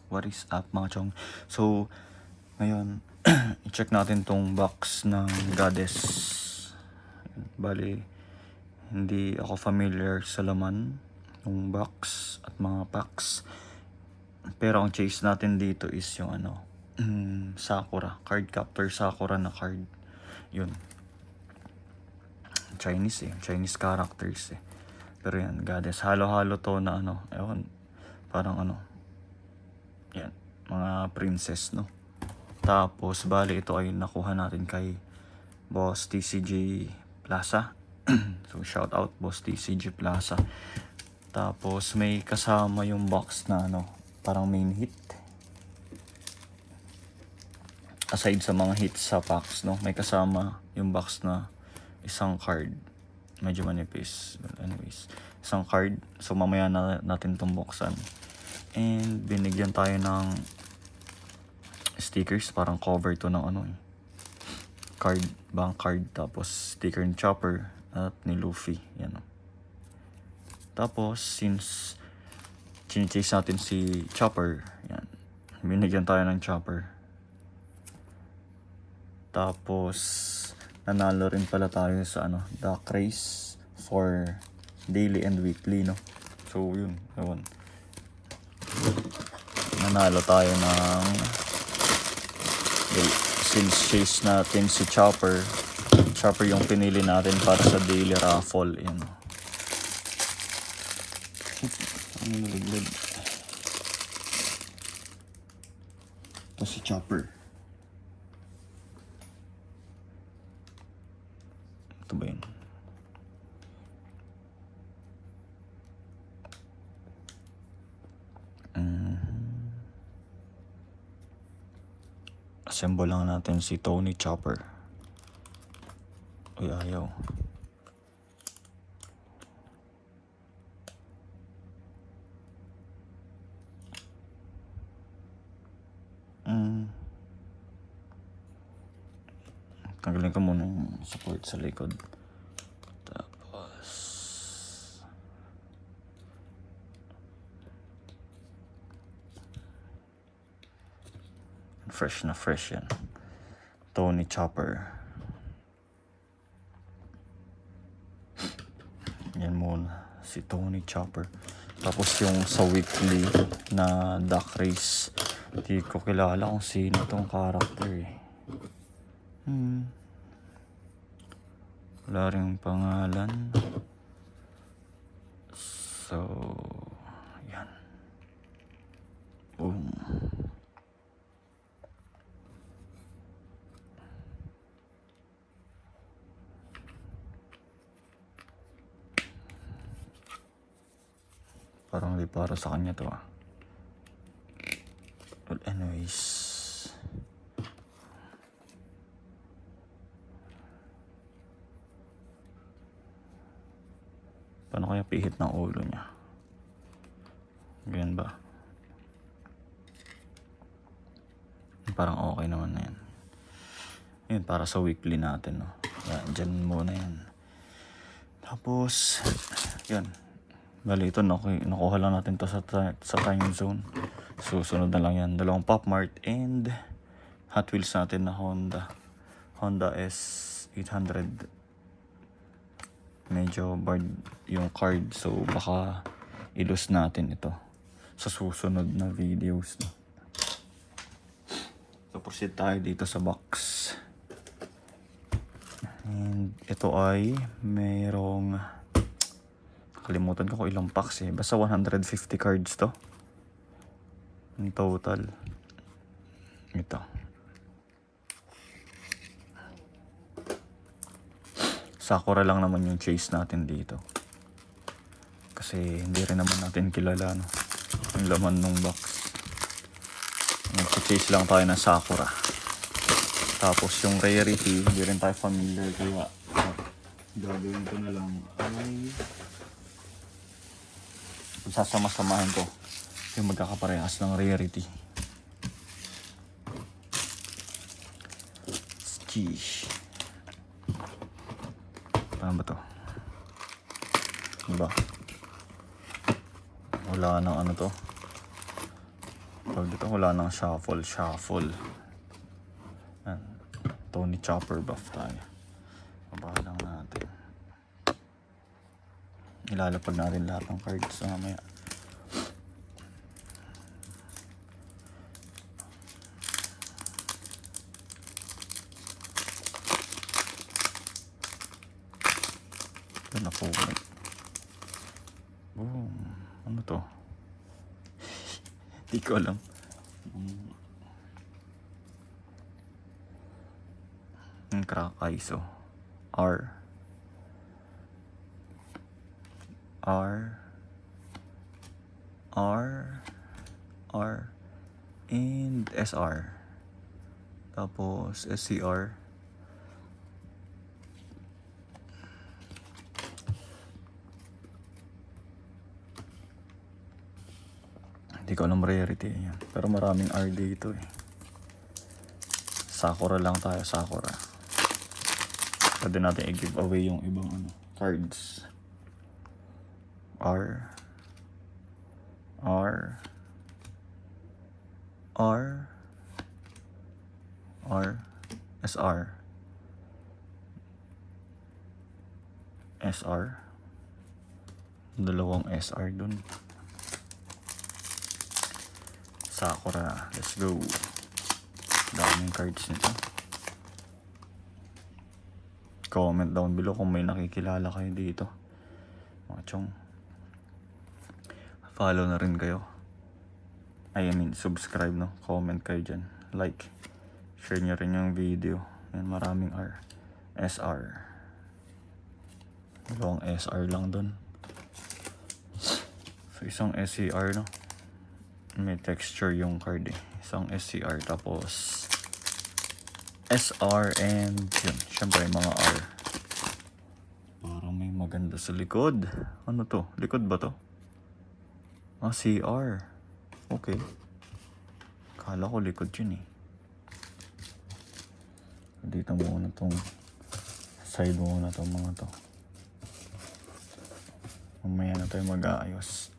What is up mga chong? So, ngayon, i-check natin tong box ng Goddess. Bali, hindi ako familiar sa laman ng box at mga packs. Pero ang chase natin dito is yung Sakura. Card captor Sakura na card. Yun. Chinese characters eh. Pero yan, Goddess. Halo-halo to na ewan, parang yan, mga princess, no? Tapos, bali ito ay nakuha natin kay Boss TCG Plaza. So, shout out Boss TCG Plaza. Tapos, may kasama yung box na parang main hit. Aside sa mga hits sa packs, no? May kasama yung box na isang card. Medyo manipis. But anyways, isang card. So, mamaya natin itong buksan. And binigyan tayo ng stickers, parang cover to ng card, bank card, tapos sticker ni Chopper at ni Luffy, yan. Tapos since chine-chase natin si Chopper, yan, binigyan tayo ng Chopper. Tapos nanalo rin pala tayo sa Duck Race for daily and weekly, no? So yun, ewan, nanalo tayo ng since chase natin si Chopper yung pinili natin para sa daily raffle. Yan. Ano nalaglag? Ito si Chopper. Ito ba yun? Assemble lang natin si Tony Chopper. Uy, ayaw. Tanggalin ko muna yung support sa likod. Tapos fresh yan. Tony Chopper. Yan muna si Tony Chopper. Tapos yung sa weekly na Duck Race, hindi ko kilala kung sino tong character eh. Wala rin pangalan. So yan. Parang di para sa kanya to ah. Well, anyways, paano kaya pihit ng ulo niya? Ganyan ba? Parang okay naman na yan. Yun, para sa weekly natin, no? Yan, dyan muna yan. Tapos yun, bali ito nakuha lang natin to sa time zone. Susunod na lang yan. Dalawang Pop Mart and Hot Wheels natin na Honda S800. Medyo bad yung card, so baka i-lose natin ito sa susunod na videos, no? So proceed tayo dito sa box. And ito ay mayroong, kalimutan ko kung ilang packs eh. Basta 150 cards to in total. Ito. Sakura lang naman yung chase natin dito. Kasi hindi rin naman natin kilala, no, yung laman ng box. Nag-chase lang tayo ng Sakura. Tapos yung rarity, hindi rin tayo familiar, kaya gagawin ko na lang ay sasama-samahin ko yung magkakaparehas ng rarity. Sheesh. Paano ba to? Diba? Wala nang to. tawag dito, wala nang shuffle. Yan. Tony Chopper buff tayo. Babahan lang natin. Ilalapag natin lahat ng cards mamaya. Ito na po. Boom. Ano to? Di ko alam. Ang Krakaiso. R and SR. Tapos SCR. Hindi ko alam rarity yan. Pero maraming R dito eh. Sakura lang tayo, Sakura. Pwede natin i-give away yung ibang cards. R SR. Dalawang SR dun. Sakura, let's go. Daming cards nito. Comment down below kung may nakikilala kayo dito, mga chong. Follow na rin kayo. I mean subscribe, no? Comment kayo dyan, like, share nyo rin yung video. Yan, maraming R. SR. Dalawang SR lang dun. So isang SCR, no? May texture yung card eh. Isang SCR, tapos SR, and yun, syempre mga R. Parang may maganda sa likod. Ano to? Likod ba to? CR. Okay. Kala ko likod yun eh. Dito muna tong side muna tong mga to. Mamaya na tayo mag-aayos.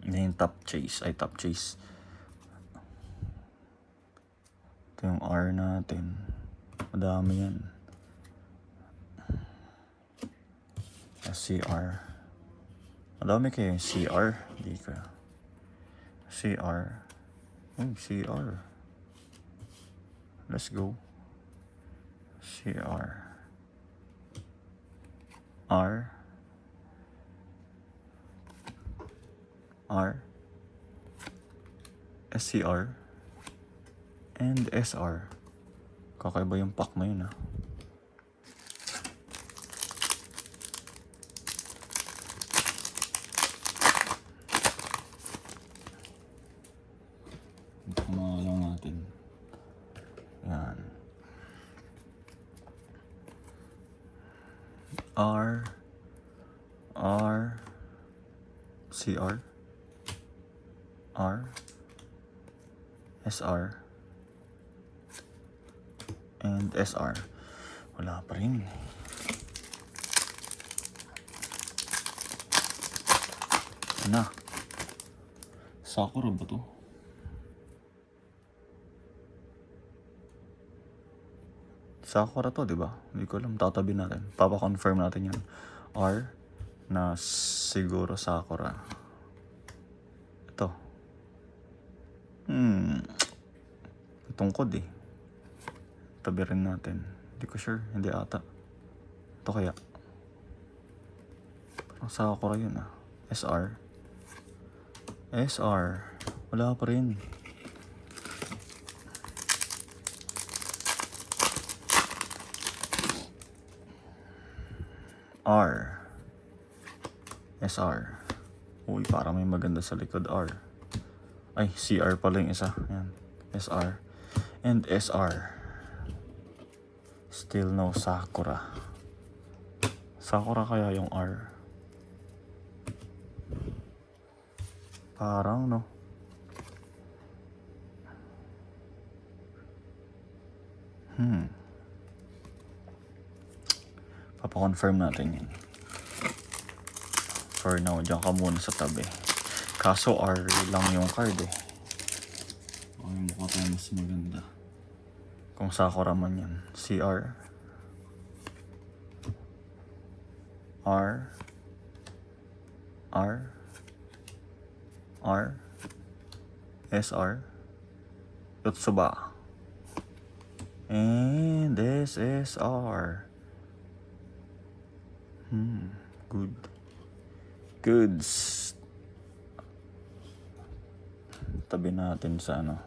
Hindi yung top chase. Ito yung R natin. Madami yan. SCR. Madami kayo yung CR. Hindi ka. CR. CR. Let's go. CR. R. SCR. And SR. Kakaiba yung pack na yun, ha. Lang natin. Yan. CR. SR. And SR. Wala pa rin. Na. Sakura ba to? Sakura to, di ba? Hindi ko alam. Tatabi natin. Papa-confirm natin yan. R na siguro Sakura. Ito. Tungkod eh. Tabi rin natin. Hindi ko sure. Hindi ata. Ito kaya. Parang Sakura yun ah. SR. Wala pa rin. SR. Uy, parang may maganda sa likod. R. Ay, CR pala yung isa. Yan. SR. And SR. Still no Sakura. Sakura kaya yung R? Parang no. Papa-confirm natin yan. For now, dyan ka muna sa tabi. Kaso R lang yung card eh. Okay, mukha tayo mas maganda. Kung Sakura man yan. CR. R. R. R. SR. Yotsuba. And SSR. Good. Goods. Tabi natin sa ano.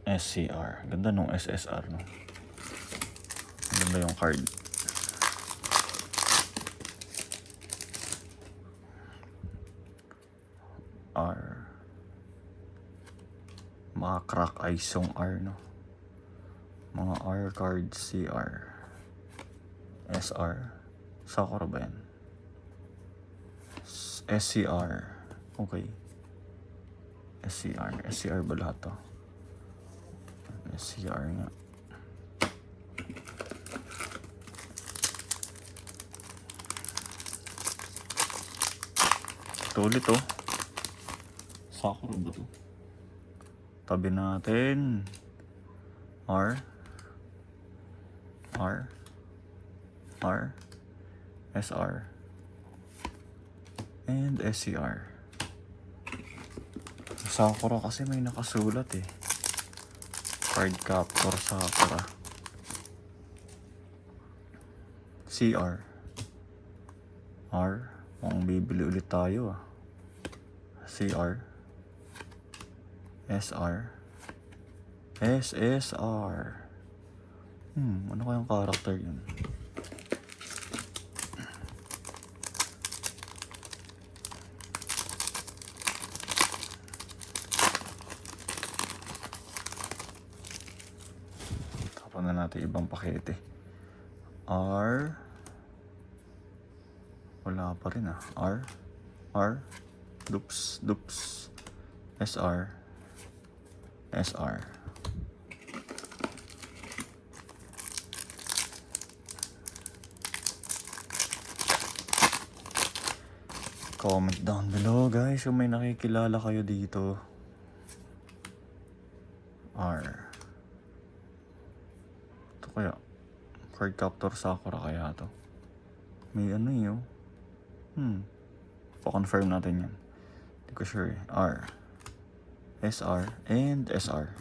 SCR. Ganda nung SSR, no? Ganda yung card. R. Mga crack eyes yung R, no? Mga R card CR. SR. Sakura ba yan? SCR. Okay. SCR. SCR ba lahat to? SCR nga. Ito ulit oh. Sakura ba to? Tabi natin. R. R. R. SR. And SCR. Sakura kasi may nakasulat eh. Card captor Sakura. CR. R. Mukhang bibili ulit tayo ah. CR. SR. SSR. Ano kayang character yun? Tapon na natin ibang pakete. R. Wala pa rin ah. R. R. Doops. Doops. SR. SR. Comment down below guys kung may nakikilala kayo dito. R. Ito kaya card captor Sakura kaya to. May ano yun. Pa-confirm natin yan. Hindi ko sure eh. R. SR and SR.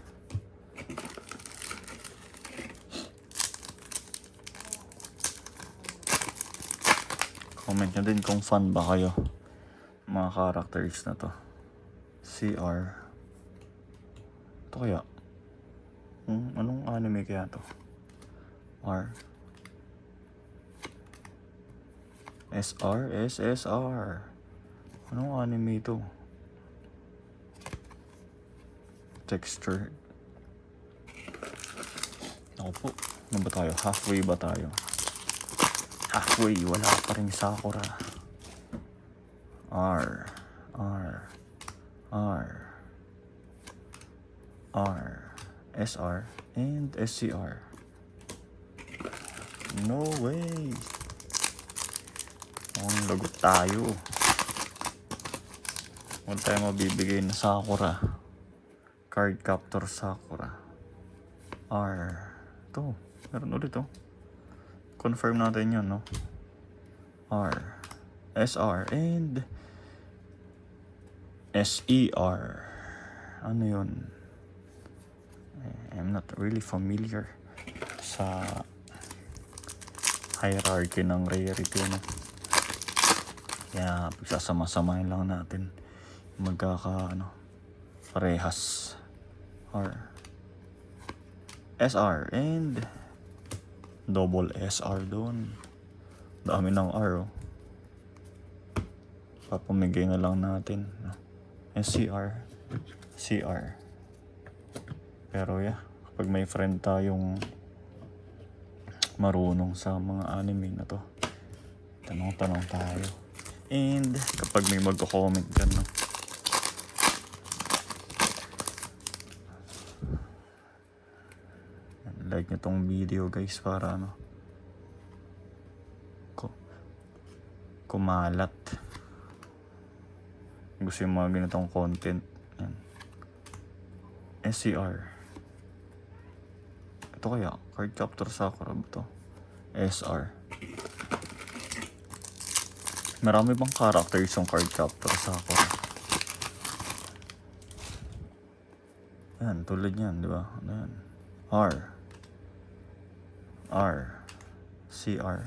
Comment nyo din kung fan ba kayo mga characters na to. CR. Ito kaya? Anong anime kaya to? R. SR, SSR. Anong anime to? Texture. Ako po. Ano ba tayo? Halfway ba tayo? Halfway. Wala pa rin Sakura. R. R. R. R. SR. And SCR. No way. Ang lagot tayo. Huwag tayo mabibigay na Sakura. Card captor Sakura. R. Ito. Meron ulit oh. Confirm natin yun, no? R. SR. And SER. Ano yun? I'm not really familiar sa hierarchy ng rarity, no? Kaya pagsasama-samahin lang natin parehas. R. SR and double SR doon. Dami ng R oh. Papamigay na lang natin. SCR. CR. Pero yeah, kapag may friend tayong marunong sa mga anime na to, tanong-tanong tayo. And kapag may magko-comment dyan, no? Like nyo tong video guys para kumalat. gusto yung mga ganitong content. Yan. SCR. Ito kaya, Cardcaptor Sakura ba ito? SR. Marami bang characters yung Cardcaptor Sakura? Yan, tulad yan, di ba? Ano yan? R. R. CR.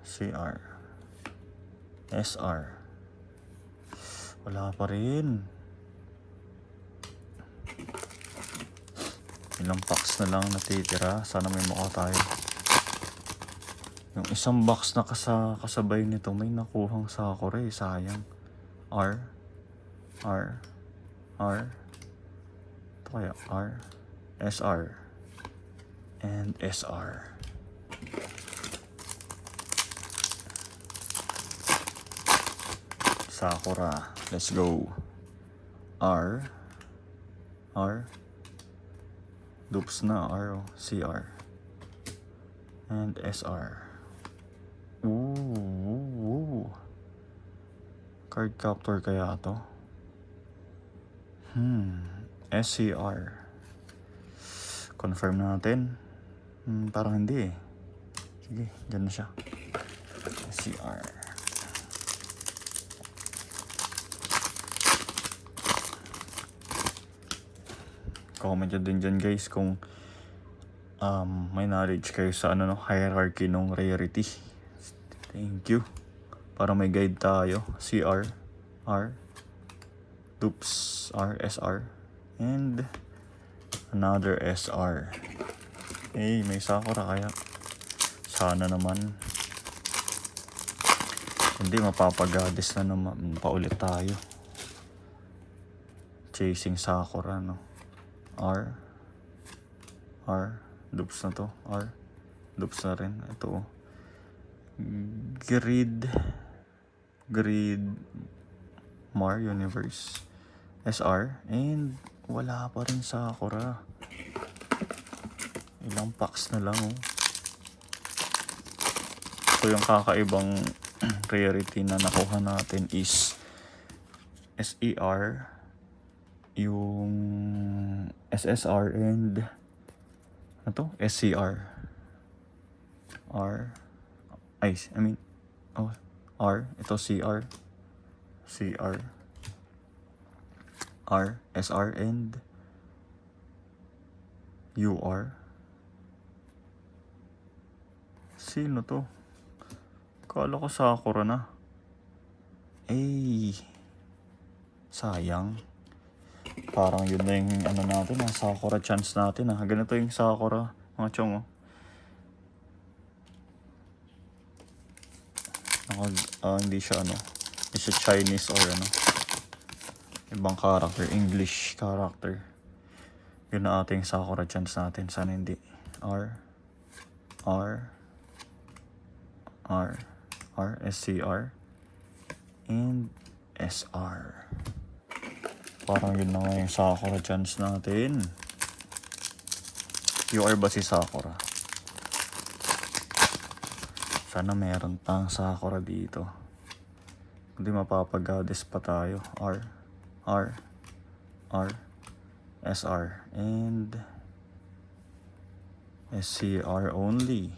CR. SR. Wala pa rin. Ilang packs na lang natitira. Sana may mukha tayo. Yung isang box na kasabay nito, may nakuhang Sakura eh. Sayang. R. R. R. Ito kaya. R. SR. And SR. Sakura. Let's go. R. R. Dupes na. R. CR. And SR. Ooh. Cardcaptor kaya to? SCR. Confirm natin. Parang hindi eh. Sige, dyan na siya. SCR. Comment nyo din dyan guys kung may knowledge kayo sa hierarchy ng rarity. Thank you. Para may guide tayo. CR, R, Dupes, R, SR, and another SR. Hey, may Sakura kaya. Sana naman. Hindi, mapapagadis na naman. Paulit tayo. Chasing Sakura, no? R. R. Dupes na to. R. Dupes na rin. Ito. Grid Mar Universe. SR. And wala pa rin Sakura. Ilang packs na lang, oh. So yung kakaibang rarity na nakuha natin is SER, yung SSR, and ano to? SCR. R. R. Ito CR. CR. R. SR, and UR. Sino to? Kala ko Sakura na. Sayang. Parang yun na yung natin, Sakura chance natin. Ganito yung Sakura, mga chong, oh. Hindi siya hindi siya Chinese or ibang character, English character. Yun na ating Sakura chance natin. Sana hindi. R. SCR, and SR. Parang yun na nga yung Sakura chance natin. UR ba si Sakura? Sana meron pang Sakura dito. Hindi mapapagades pa tayo. R, SR, and SCR only.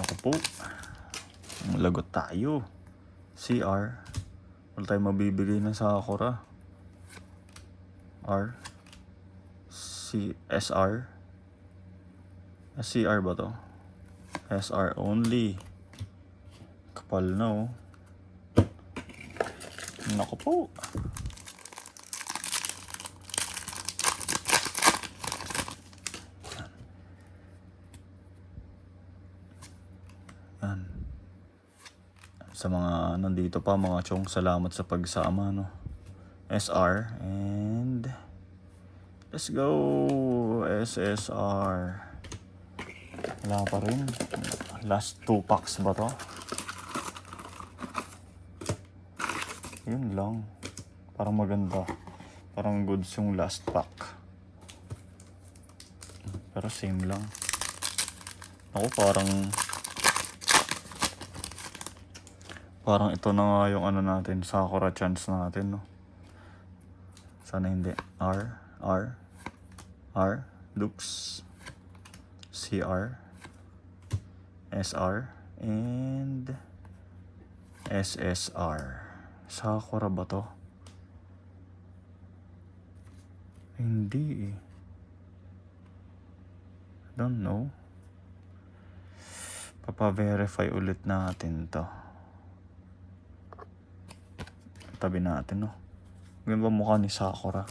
Ako po. Lagot tayo. CR. Wala tayong mabibigay ng Sakura. R. SR. SCR ba to? SR only. Kapal na, oh. Naku po. Yan. Sa mga nandito pa, mga chong, salamat sa pagsama, no? SR, and let's go. SSR. Wala pa rin. Last 2 packs ba to? Yun lang. Parang maganda. Parang goods yung last pack. Pero same lang. Ako parang ito na nga yung ano natin, Sakura chance natin, no? Sana hindi. R, Lux, CR, SR, and SSR. Sakura ba to? Hindi eh. Don't know. Papa-verify ulit natin to. Tabi natin, no? Ganun ba mukha ni Sakura?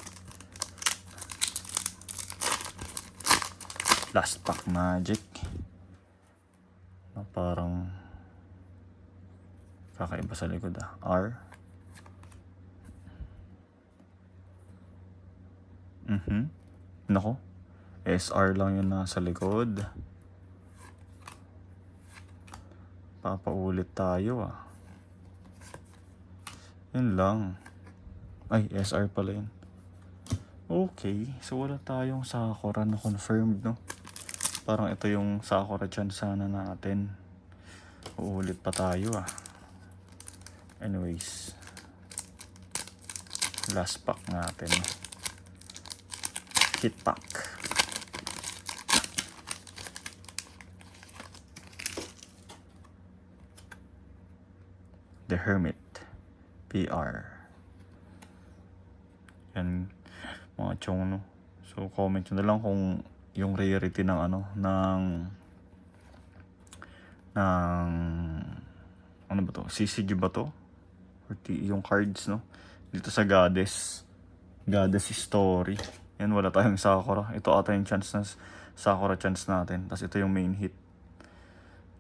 Last pack magic. Na parang kakaiba sa likod ah. R. Nako. SR lang yun nasa likod. Papaulit tayo ah. Yun lang. Ay, SR pala yun. Okay. So wala tayong Sakura na confirmed, no? Parang ito yung Sakura chance sana natin. Uulit pa tayo ah. Anyways. Last pack natin. Hit pack. The Hermit. PR. Yan. Mga chong, no? So, comment nyo na lang kung yung rarity ng ano, ng ano ba to? CCG ba to? Or yung cards, no? Dito sa Goddess Story. Yan, wala tayong Sakura. Ito ata yung chance na Sakura chance natin. Tapos ito yung main hit.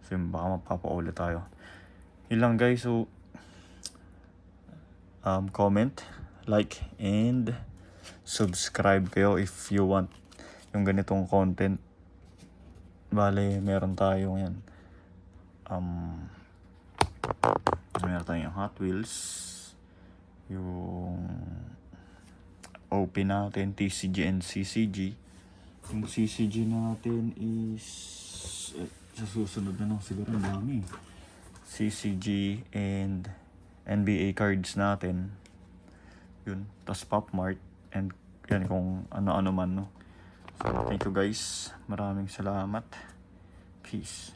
So yun, baka mapapaulit tayo. Yun lang guys. So, comment, like, and subscribe kayo if you want yung ganitong content. Bale, meron tayo yan. Meron tayong Hot Wheels. Yung OP natin, TCG and CCG. Yung CCG natin is sa susunod na lang siguro ang dami. CCG and NBA cards natin. Yun. Tapos Pop Mart. And yan kung ano-ano man, no. So, thank you guys. Maraming salamat. Peace.